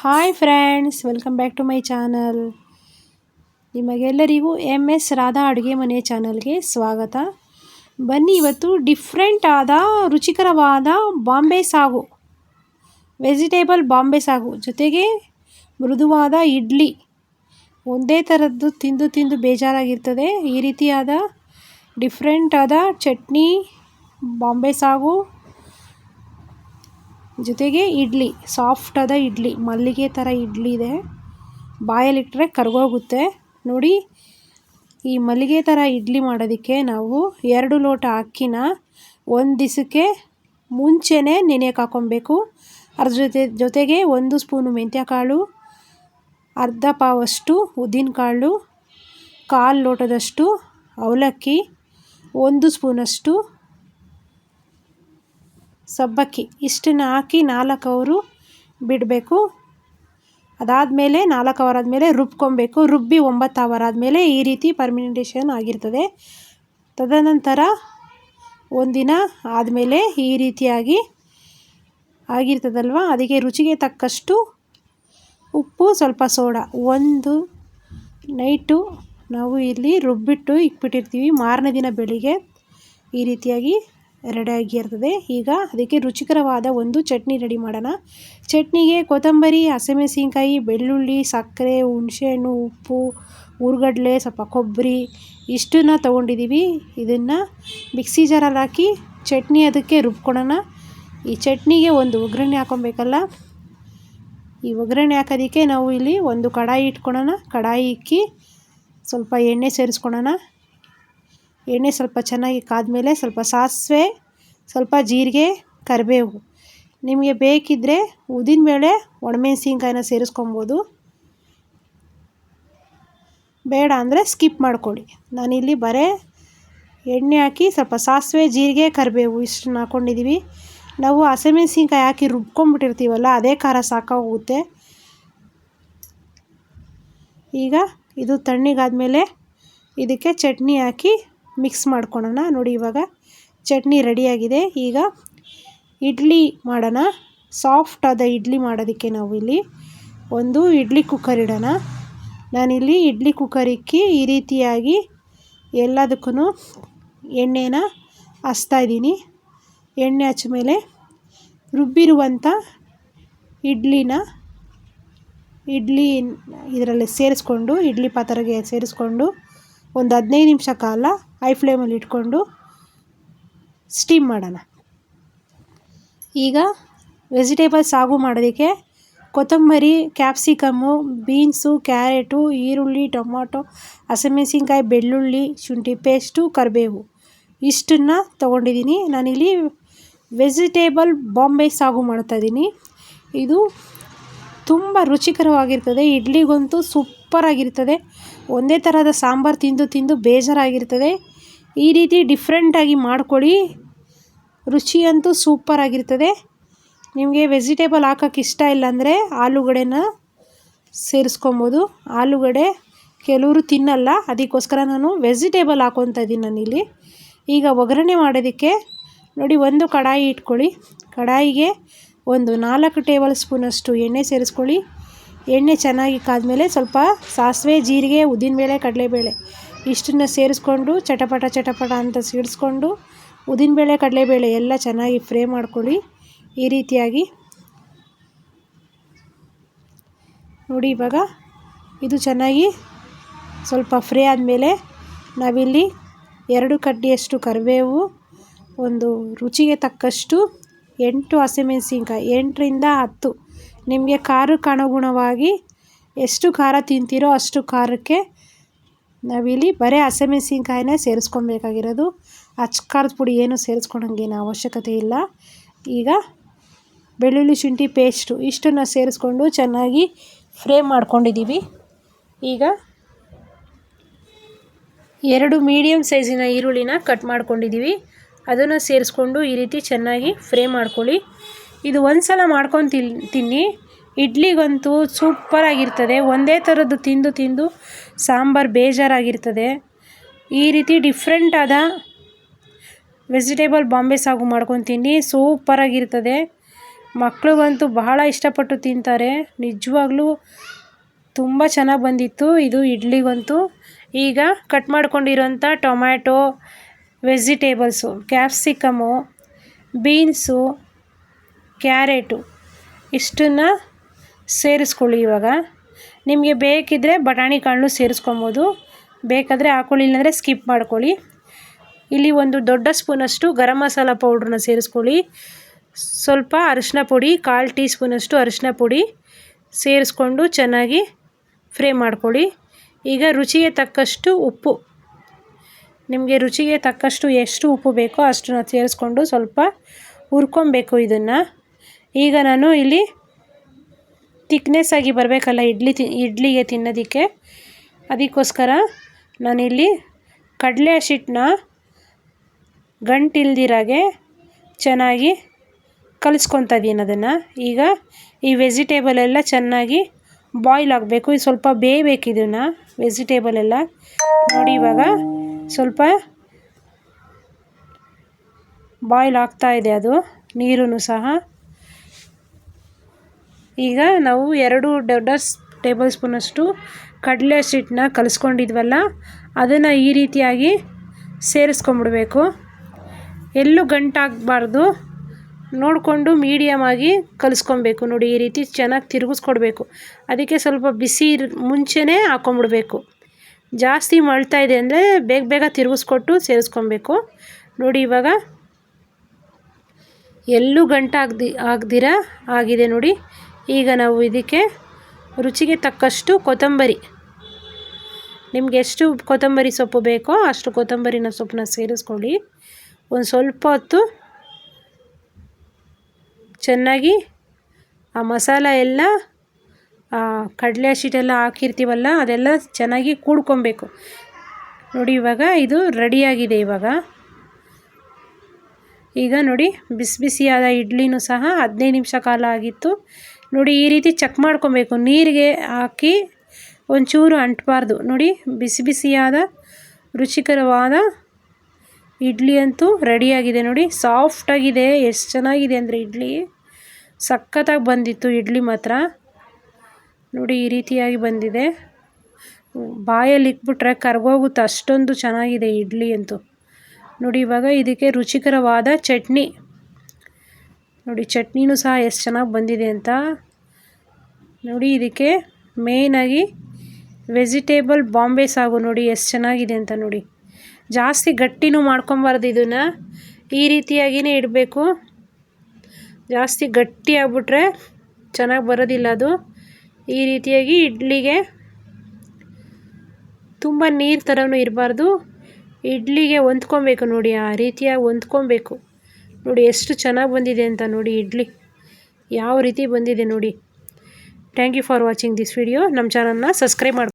Hi friends, welcome back to my channel. ನಿಮಗೆಲ್ಲರಿಗೂ MS Radha ಅಡುಗೆ ಮನೆ ಚಾನಲ್ಗೆ ಸ್ವಾಗತ. ಬನ್ನಿ, ಇವತ್ತು ಡಿಫ್ರೆಂಟ್ ಆದ ರುಚಿಕರವಾದ ಬಾಂಬೆ ಸಾಗು, ವೆಜಿಟೇಬಲ್ ಬಾಂಬೆ ಸಾಗು ಜೊತೆಗೆ ಮೃದುವಾದ ಇಡ್ಲಿ. ಒಂದೇ ಥರದ್ದು ತಿಂದು ತಿಂದು ಬೇಜಾರಾಗಿರ್ತದೆ. ಈ ರೀತಿಯಾದ ಡಿಫ್ರೆಂಟ್ ಆದ ಚಟ್ನಿ, ಬಾಂಬೆ ಸಾಗು ಜೊತೆಗೆ ಇಡ್ಲಿ, ಸಾಫ್ಟ್ ಆದ ಇಡ್ಲಿ, ಮಲ್ಲಿಗೆ ಥರ ಇಡ್ಲಿ ಇದೆ. ಬಾಯಲ್ಲಿಟ್ಟರೆ ಕರಗೋಗುತ್ತೆ ನೋಡಿ. ಈ ಮಲ್ಲಿಗೆ ಥರ ಇಡ್ಲಿ ಮಾಡೋದಕ್ಕೆ ನಾವು 2 ಲೋಟ ಅಕ್ಕಿನ ಒಂದು ದಿವಸಕ್ಕೆ ಮುಂಚೆನೇ ನೆನೆಯಕ್ಕೆ ಹಾಕ್ಕೊಬೇಕು. ಅದ್ರ ಜೊತೆಗೆ 1 ಸ್ಪೂನು ಮೆಂತ್ಯಕಾಳು, ಅರ್ಧ ಪಾವಷ್ಟು ಉದ್ದಿನಕಾಳು, 1/4 ಲೋಟದಷ್ಟು ಅವಲಕ್ಕಿ, 1 ಸ್ಪೂನಷ್ಟು ಸಬ್ಬಕ್ಕಿ, ಇಷ್ಟನ್ನು ಹಾಕಿ 4 ಅವರು ಬಿಡಬೇಕು. ಅದಾದಮೇಲೆ 4 ಅವರ್ ಆದಮೇಲೆ ರುಬ್ಕೊಬೇಕು. ರುಬ್ಬಿ 9 ಅವರ್ ಆದಮೇಲೆ ಈ ರೀತಿ ಫರ್ಮೆಂಟೇಷನ್ ಆಗಿರ್ತದೆ. ತದನಂತರ ಒಂದಿನ ಆದಮೇಲೆ ಈ ರೀತಿಯಾಗಿ ಆಗಿರ್ತದಲ್ವ, ಅದಕ್ಕೆ ರುಚಿಗೆ ತಕ್ಕಷ್ಟು ಉಪ್ಪು, ಸ್ವಲ್ಪ ಸೋಡಾ. ಒಂದು ನೈಟು ನಾವು ಇಲ್ಲಿ ರುಬ್ಬಿಟ್ಟು ಇಟ್ಬಿಟ್ಟಿರ್ತೀವಿ. ಮಾರನೇ ದಿನ ಬೆಳಿಗ್ಗೆ ಈ ರೀತಿಯಾಗಿ ರೆಡಿಯಾಗಿರ್ತದೆ. ಈಗ ಅದಕ್ಕೆ ರುಚಿಕರವಾದ ಒಂದು ಚಟ್ನಿ ರೆಡಿ ಮಾಡೋಣ. ಚಟ್ನಿಗೆ ಕೊತ್ತಂಬರಿ, ಹಸಿಮೆಣಸಿನ್ಕಾಯಿ, ಬೆಳ್ಳುಳ್ಳಿ, ಸಕ್ಕರೆ, ಹುಣಸೆಹಣ್ಣು, ಉಪ್ಪು, ಹುರ್ಗಡ್ಲೆ, ಸ್ವಲ್ಪ ಕೊಬ್ಬರಿ ಇಷ್ಟನ್ನು ತೊಗೊಂಡಿದ್ದೀವಿ. ಇದನ್ನು ಮಿಕ್ಸಿ ಜಾರಲ್ಲಿ ಹಾಕಿ ಚಟ್ನಿ ಅದಕ್ಕೆ ರುಬ್ಕೊಳ್ಳೋಣ. ಈ ಚಟ್ನಿಗೆ ಒಂದು ಒಗ್ಗರಣೆ ಹಾಕ್ಕೊಬೇಕಲ್ಲ. ಈ ಒಗ್ಗರಣೆ ಹಾಕೋದಕ್ಕೆ ನಾವು ಇಲ್ಲಿ ಒಂದು ಕಡಾಯಿ ಇಟ್ಕೊಳ್ಳೋಣ. ಕಡಾಯಿ ಇಕ್ಕಿ ಸ್ವಲ್ಪ ಎಣ್ಣೆ ಸೇರಿಸ್ಕೊಳ್ಳೋಣ. ಎಣ್ಣೆ ಸ್ವಲ್ಪ ಚೆನ್ನಾಗಿ ಕಾದ್ಮೇಲೆ ಸ್ವಲ್ಪ ಸಾಸಿವೆ, ಸ್ವಲ್ಪ ಜೀರಿಗೆ, ಕರಿಬೇವು, ನಿಮಗೆ ಬೇಕಿದ್ದರೆ ಉದ್ದಿನಬೇಳೆ, ಒಣಮೆಣಸಿನ್ಕಾಯಿನ ಸೇರಿಸ್ಕೊಬೋದು. ಬೇಡ ಅಂದರೆ ಸ್ಕಿಪ್ ಮಾಡ್ಕೊಳ್ಳಿ. ನಾನಿಲ್ಲಿ ಬರೀ ಎಣ್ಣೆ ಹಾಕಿ ಸ್ವಲ್ಪ ಸಾಸಿವೆ, ಜೀರಿಗೆ, ಕರಿಬೇವು ಇಷ್ಟನ್ನು ಹಾಕ್ಕೊಂಡಿದ್ದೀವಿ. ನಾವು ಹಸಿಮೆಣಸಿನ್ಕಾಯಿ ಹಾಕಿ ರುಬ್ಕೊಂಡ್ಬಿಟ್ಟಿರ್ತೀವಲ್ಲ, ಅದೇ ಖಾರ ಸಾಕಾಗೋಗುತ್ತೆ. ಈಗ ಇದು ತಣ್ಣಗಾದ್ಮೇಲೆ ಇದಕ್ಕೆ ಚಟ್ನಿ ಹಾಕಿ ಮಿಕ್ಸ್ ಮಾಡ್ಕೊಳ್ಳೋಣ. ನೋಡಿ, ಇವಾಗ ಚಟ್ನಿ ರೆಡಿಯಾಗಿದೆ. ಈಗ ಇಡ್ಲಿ ಮಾಡೋಣ. ಸಾಫ್ಟ್ ಆದ ಇಡ್ಲಿ ಮಾಡೋದಕ್ಕೆ ನಾವು ಇಲ್ಲಿ ಒಂದು ಇಡ್ಲಿ ಕುಕ್ಕರ್ ಇಡೋಣ. ನಾನಿಲ್ಲಿ ಇಡ್ಲಿ ಕುಕ್ಕರ್ ಇಕ್ಕಿ ಈ ರೀತಿಯಾಗಿ ಎಲ್ಲದಕ್ಕೂ ಎಣ್ಣೆನ ಹಚ್ತಾಯಿದ್ದೀನಿ. ಎಣ್ಣೆ ಹಚ್ಚ ಮೇಲೆ ರುಬ್ಬಿರುವಂಥ ಇಡ್ಲಿ ಇದರಲ್ಲಿ ಸೇರಿಸ್ಕೊಂಡು, ಇಡ್ಲಿ ಪಾತ್ರೆಗೆ ಸೇರಿಸ್ಕೊಂಡು ಒಂದು 15 ನಿಮಿಷ ಕಾಲ ಹೈ ಫ್ಲೇಮಲ್ಲಿ ಇಟ್ಕೊಂಡು ಸ್ಟೀಮ್ ಮಾಡೋಣ. ಈಗ ವೆಜಿಟೇಬಲ್ ಸಾಗು ಮಾಡೋದಕ್ಕೆ ಕೊತ್ತಂಬರಿ, ಕ್ಯಾಪ್ಸಿಕಮ್ಮು, ಬೀನ್ಸು, ಕ್ಯಾರೆಟು, ಈರುಳ್ಳಿ, ಟೊಮಾಟೊ, ಹಸಿಮೆಣಸಿನ್ಕಾಯಿ, ಬೆಳ್ಳುಳ್ಳಿ, ಶುಂಠಿ ಪೇಸ್ಟು, ಕರಿಬೇವು ಇಷ್ಟನ್ನು ತೊಗೊಂಡಿದ್ದೀನಿ. ನಾನಿಲ್ಲಿ ವೆಜಿಟೇಬಲ್ ಬಾಂಬೆ ಸಾಗು ಮಾಡ್ತಾಯಿದ್ದೀನಿ. ಇದು ತುಂಬ ರುಚಿಕರವಾಗಿರ್ತದೆ. ಇಡ್ಲಿಗಂತೂ ಸೂಪರಾಗಿರ್ತದೆ. ಒಂದೇ ಥರದ ಸಾಂಬಾರು ತಿಂದು ತಿಂದು ಬೇಜಾರಾಗಿರ್ತದೆ. ಈ ರೀತಿ ಡಿಫ್ರೆಂಟಾಗಿ ಮಾಡ್ಕೊಳ್ಳಿ, ರುಚಿಯಂತೂ ಸೂಪರಾಗಿರ್ತದೆ. ನಿಮಗೆ ವೆಜಿಟೇಬಲ್ ಹಾಕೋಕ್ಕೆ ಇಷ್ಟ ಇಲ್ಲಾಂದರೆ ಆಲೂಗಡ್ಡೆನ ಸೇರಿಸ್ಕೊಬೋದು. ಆಲೂಗಡ್ಡೆ ಕೆಲವರು ತಿನ್ನಲ್ಲ, ಅದಕ್ಕೋಸ್ಕರ ನಾನು ವೆಜಿಟೇಬಲ್ ಹಾಕ್ಕೊತಾ ಇದ್ದೀನಿ ನಾನಿಲ್ಲಿ. ಈಗ ಒಗ್ಗರಣೆ ಮಾಡೋದಕ್ಕೆ ನೋಡಿ, ಒಂದು ಕಡಾಯಿ ಇಟ್ಕೊಳ್ಳಿ. ಕಡಾಯಿಗೆ ಒಂದು 4 ಟೇಬಲ್ ಸ್ಪೂನಷ್ಟು ಎಣ್ಣೆ ಸೇರಿಸ್ಕೊಳ್ಳಿ. ಎಣ್ಣೆ ಚೆನ್ನಾಗಿ ಕಾದ್ಮೇಲೆ ಸ್ವಲ್ಪ ಸಾಸಿವೆ, ಜೀರಿಗೆ, ಉದ್ದಿನಬೇಳೆ, ಕಡಲೆಬೇಳೆ ಇಷ್ಟನ್ನು ಸೇರಿಸ್ಕೊಂಡು ಚಟಪಟ ಅಂತ ಸಿಡಿಸ್ಕೊಂಡು ಉದ್ದಿನಬೇಳೆ, ಕಡಲೆಬೇಳೆ ಎಲ್ಲ ಚೆನ್ನಾಗಿ ಫ್ರೈ ಮಾಡ್ಕೊಳ್ಳಿ. ಈ ರೀತಿಯಾಗಿ ನೋಡಿ, ಇವಾಗ ಇದು ಚೆನ್ನಾಗಿ ಸ್ವಲ್ಪ ಫ್ರೈ ಆದಮೇಲೆ ನಾವಿಲ್ಲಿ 2 ಕಡ್ಡಿಯಷ್ಟು ಕರಿಬೇವು, ಒಂದು ರುಚಿಗೆ ತಕ್ಕಷ್ಟು 8 ಹಸಿಮೆಣಸಿನ್ಕಾಯಿ, 8ರಿಂದ 10, ನಿಮಗೆ ಖಾರಕ್ಕೆ ಅನುಗುಣವಾಗಿ ಎಷ್ಟು ಖಾರ ತಿಂತೀರೋ ಅಷ್ಟು ಖಾರಕ್ಕೆ ನಾವಿಲ್ಲಿ ಬರೀ ಹಸಿಮೆಣಸಿನ್ಕಾಯಿನೇ ಸೇರಿಸ್ಕೊಬೇಕಾಗಿರೋದು. ಖಾರದ ಪುಡಿ ಏನು ಸೇರಿಸ್ಕೊಳಂಗೇನು ಅವಶ್ಯಕತೆ ಇಲ್ಲ. ಈಗ ಬೆಳ್ಳುಳ್ಳಿ, ಶುಂಠಿ ಪೇಸ್ಟು ಇಷ್ಟನ್ನು ಸೇರಿಸ್ಕೊಂಡು ಚೆನ್ನಾಗಿ ಫ್ರೈ ಮಾಡ್ಕೊಂಡಿದ್ದೀವಿ. ಈಗ 2 ಮೀಡಿಯಮ್ ಸೈಜಿನ ಈರುಳ್ಳಿನ ಕಟ್ ಮಾಡ್ಕೊಂಡಿದ್ದೀವಿ. ಅದನ್ನು ಸೇರಿಸ್ಕೊಂಡು ಈ ರೀತಿ ಚೆನ್ನಾಗಿ ಫ್ರೈ ಮಾಡ್ಕೊಳ್ಳಿ. ಇದು ಒಂದು ಸಲ ಮಾಡ್ಕೊಂಡು ತಿನ್ನಿ, ಇಡ್ಲಿಗಂತೂ ಸೂಪರಾಗಿರ್ತದೆ. ಒಂದೇ ಥರದ್ದು ತಿಂದು ತಿಂದು ಸಾಂಬಾರು ಬೇಜಾರಾಗಿರ್ತದೆ. ಈ ರೀತಿ ಡಿಫ್ರೆಂಟ್ ಆದ ವೆಜಿಟೇಬಲ್ ಬಾಂಬೆ ಸಾಗು ಮಾಡ್ಕೊಂಡು ತಿನ್ನಿ, ಸೂಪರಾಗಿರ್ತದೆ. ಮಕ್ಳಿಗಂತೂ ಬಹಳ ಇಷ್ಟಪಟ್ಟು ತಿಂತಾರೆ. ನಿಜವಾಗ್ಲೂ ತುಂಬ ಚೆನ್ನಾಗಿ ಬಂದಿತ್ತು ಇದು ಇಡ್ಲಿಗಂತೂ. ಈಗ ಕಟ್ ಮಾಡ್ಕೊಂಡಿರೋಂಥ tomato, vegetables, capsicum, beans, carrot ಇಷ್ಟನ್ನು ಸೇರಿಸ್ಕೊಳ್ಳಿ. ಇವಾಗ ನಿಮಗೆ ಬೇಕಿದ್ದರೆ ಬಟಾಣಿ ಕಾಳನ್ನು ಸೇರಿಸ್ಕೊಬೋದು, ಬೇಕಾದರೆ ಹಾಕೊಳ್ಳಿ, ಇಲ್ಲಾಂದರೆ ಸ್ಕಿಪ್ ಮಾಡ್ಕೊಳ್ಳಿ. ಇಲ್ಲಿ ಒಂದು ದೊಡ್ಡ ಸ್ಪೂನಷ್ಟು ಗರಂ ಮಸಾಲ ಪೌಡ್ರನ್ನ ಸೇರಿಸ್ಕೊಳ್ಳಿ. ಸ್ವಲ್ಪ ಅರಿಶಿನ ಪುಡಿ, 1/4 ಟೀ ಸ್ಪೂನಷ್ಟು ಅರಿಶಿನ ಪುಡಿ ಸೇರಿಸ್ಕೊಂಡು ಚೆನ್ನಾಗಿ ಫ್ರೈ ಮಾಡ್ಕೊಳ್ಳಿ. ಈಗ ರುಚಿಗೆ ತಕ್ಕಷ್ಟು ಉಪ್ಪು, ನಿಮಗೆ ರುಚಿಗೆ ತಕ್ಕಷ್ಟು ಎಷ್ಟು ಉಪ್ಪು ಬೇಕೋ ಅಷ್ಟನ್ನು ಸೇರಿಸ್ಕೊಂಡು ಸ್ವಲ್ಪ ಹುರ್ಕೊಬೇಕು ಇದನ್ನು. ಈಗ ನಾನು ಇಲ್ಲಿ ತಿಕ್ನೆಸ್ ಆಗಿ ಬರಬೇಕಲ್ಲ ಇಡ್ಲಿಗೆ ತಿನ್ನೋದಕ್ಕೆ, ಅದಕ್ಕೋಸ್ಕರ ನಾನಿಲ್ಲಿ ಕಡಲೆ ಹಸಿಟ್ಟನ್ನ ಗಂಟಿಲ್ದಿರಾಗೆ ಚೆನ್ನಾಗಿ ಕಲಿಸ್ಕೊತಾ ಇದ್ದೀನಿ ಅದನ್ನು. ಈಗ ಈ ವೆಜಿಟೇಬಲ್ ಎಲ್ಲ ಚೆನ್ನಾಗಿ ಬಾಯ್ಲ್ ಆಗಬೇಕು, ಇದು ಸ್ವಲ್ಪ ಬೇಯಬೇಕು ಇದನ್ನು ವೆಜಿಟೇಬಲ್ ಎಲ್ಲ. ನೋಡಿ ಇವಾಗ ಸ್ವಲ್ಪ ಬಾಯ್ಲ್ ಆಗ್ತಾ ಇದೆ ಅದು, ನೀರೂ ಸಹ. ಈಗ ನಾವು 2 ದೊಡ್ಡ ಟೇಬಲ್ ಸ್ಪೂನಷ್ಟು ಕಡಲೆ ಹಸಿಟ್ಟನ್ನ ಕಲಿಸ್ಕೊಂಡಿದ್ವಲ್ಲ ಅದನ್ನು ಈ ರೀತಿಯಾಗಿ ಸೇರಿಸ್ಕೊಂಬಿಡ್ಬೇಕು. ಎಲ್ಲೂ ಗಂಟಾಗಬಾರ್ದು, ನೋಡಿಕೊಂಡು ಮೀಡಿಯಮ್ ಆಗಿ ಕಲಿಸ್ಕೊಬೇಕು. ನೋಡಿ ಈ ರೀತಿ ಚೆನ್ನಾಗಿ ತಿರುಗಿಸ್ಕೊಡ್ಬೇಕು. ಅದಕ್ಕೆ ಸ್ವಲ್ಪ ಬಿಸಿ ಮುಂಚೆನೇ ಹಾಕ್ಕೊಂಬಿಡ್ಬೇಕು. ಜಾಸ್ತಿ ಮಳ್ತಾ ಇದೆ ಅಂದರೆ ಬೇಗ ಬೇಗ ತಿರುಗಿಸ್ಕೊಟ್ಟು ಸೇರಿಸ್ಕೊಬೇಕು. ನೋಡಿ ಇವಾಗ ಎಲ್ಲೂ ಆಗದಿರ ಆಗಿದೆ ನೋಡಿ. ಈಗ ನಾವು ಇದಕ್ಕೆ ರುಚಿಗೆ ತಕ್ಕಷ್ಟು ಕೊತ್ತಂಬರಿ, ನಿಮ್ಗೆ ಎಷ್ಟು ಕೊತ್ತಂಬರಿ ಸೊಪ್ಪು ಬೇಕೋ ಅಷ್ಟು ಕೊತ್ತಂಬರಿನ ಸೊಪ್ಪನ್ನ ಸೇರಿಸ್ಕೊಳ್ಳಿ. ಒಂದು ಸ್ವಲ್ಪ ಹೊತ್ತು ಚೆನ್ನಾಗಿ ಆ ಮಸಾಲ ಎಲ್ಲ ಕಡಲೆ ಹಸಿಟ್ಟೆಲ್ಲ ಹಾಕಿರ್ತೀವಲ್ಲ ಅದೆಲ್ಲ ಚೆನ್ನಾಗಿ ಕೂಡ್ಕೊಬೇಕು. ನೋಡಿ ಇವಾಗ ಇದು ರೆಡಿಯಾಗಿದೆ. ಈಗ ನೋಡಿ ಬಿಸಿ ಬಿಸಿಯಾದ ಇಡ್ಲಿನೂ ಸಹ 15 ನಿಮಿಷ ಕಾಲ ಆಗಿತ್ತು. ನೋಡಿ ಈ ರೀತಿ ಚೆಕ್ ಮಾಡ್ಕೊಬೇಕು, ನೀರಿಗೆ ಹಾಕಿ ಒಂಚೂರು ಅಂಟಬಾರ್ದು. ನೋಡಿ ಬಿಸಿ ಬಿಸಿಯಾದ ರುಚಿಕರವಾದ ಇಡ್ಲಿ ಅಂತೂ ರೆಡಿಯಾಗಿದೆ. ನೋಡಿ ಸಾಫ್ಟಾಗಿದೆ, ಎಷ್ಟು ಚೆನ್ನಾಗಿದೆ ಅಂದರೆ ಇಡ್ಲಿ ಸಖತ್ತಾಗಿ ಬಂದಿತ್ತು ಇಡ್ಲಿ ಮಾತ್ರ. ನೋಡಿ ಈ ರೀತಿಯಾಗಿ ಬಂದಿದೆ, ಬಾಯಲ್ಲಿ ಇಕ್ಬಿಟ್ರೆ ಕರಗೋಗುತ್ತೆ, ಅಷ್ಟೊಂದು ಚೆನ್ನಾಗಿದೆ ಇಡ್ಲಿ ಅಂತೂ. ನೋಡಿ ಇವಾಗ ಇದಕ್ಕೆ ರುಚಿಕರವಾದ ಚಟ್ನಿ, ನೋಡಿ ಚಟ್ನಿನೂ ಸಹ ಎಷ್ಟು ಚೆನ್ನಾಗಿ ಬಂದಿದೆ ಅಂತ. ನೋಡಿ ಇದಕ್ಕೆ ಮೇಯ್ನಾಗಿ ವೆಜಿಟೇಬಲ್ ಬಾಂಬೆ ಸಾಗು ನೋಡಿ ಎಷ್ಟು ಚೆನ್ನಾಗಿದೆ ಅಂತ. ನೋಡಿ ಜಾಸ್ತಿ ಗಟ್ಟಿನೂ ಮಾಡ್ಕೊಬಾರ್ದು, ಇದನ್ನು ಈ ರೀತಿಯಾಗಿಯೇ ಇಡಬೇಕು. ಜಾಸ್ತಿ ಗಟ್ಟಿ ಆಗಿಬಿಟ್ರೆ ಚೆನ್ನಾಗಿ ಬರೋದಿಲ್ಲ ಅದು. ಈ ರೀತಿಯಾಗಿ ಇಡ್ಲಿಗೆ ತುಂಬ ನೀರು ಥರನೂ ಇರಬಾರ್ದು, ಇಡ್ಲಿಗೆ ಹೊಂದ್ಕೊಬೇಕು. ನೋಡಿ ಆ ರೀತಿಯಾಗಿ ಹೊಂದ್ಕೊಬೇಕು. ನೋಡಿ ಎಷ್ಟು ಚೆನ್ನಾಗಿ ಬಂದಿದೆ ಅಂತ ನೋಡಿ ಇಡ್ಲಿ ಯಾವ ರೀತಿ ಬಂದಿದೆ ನೋಡಿ. Thank you for watching this video. ನಮ್ಮ ಚಾನಲ್ನ ಸಬ್ಸ್ಕ್ರೈಬ್ ಮಾಡಿ.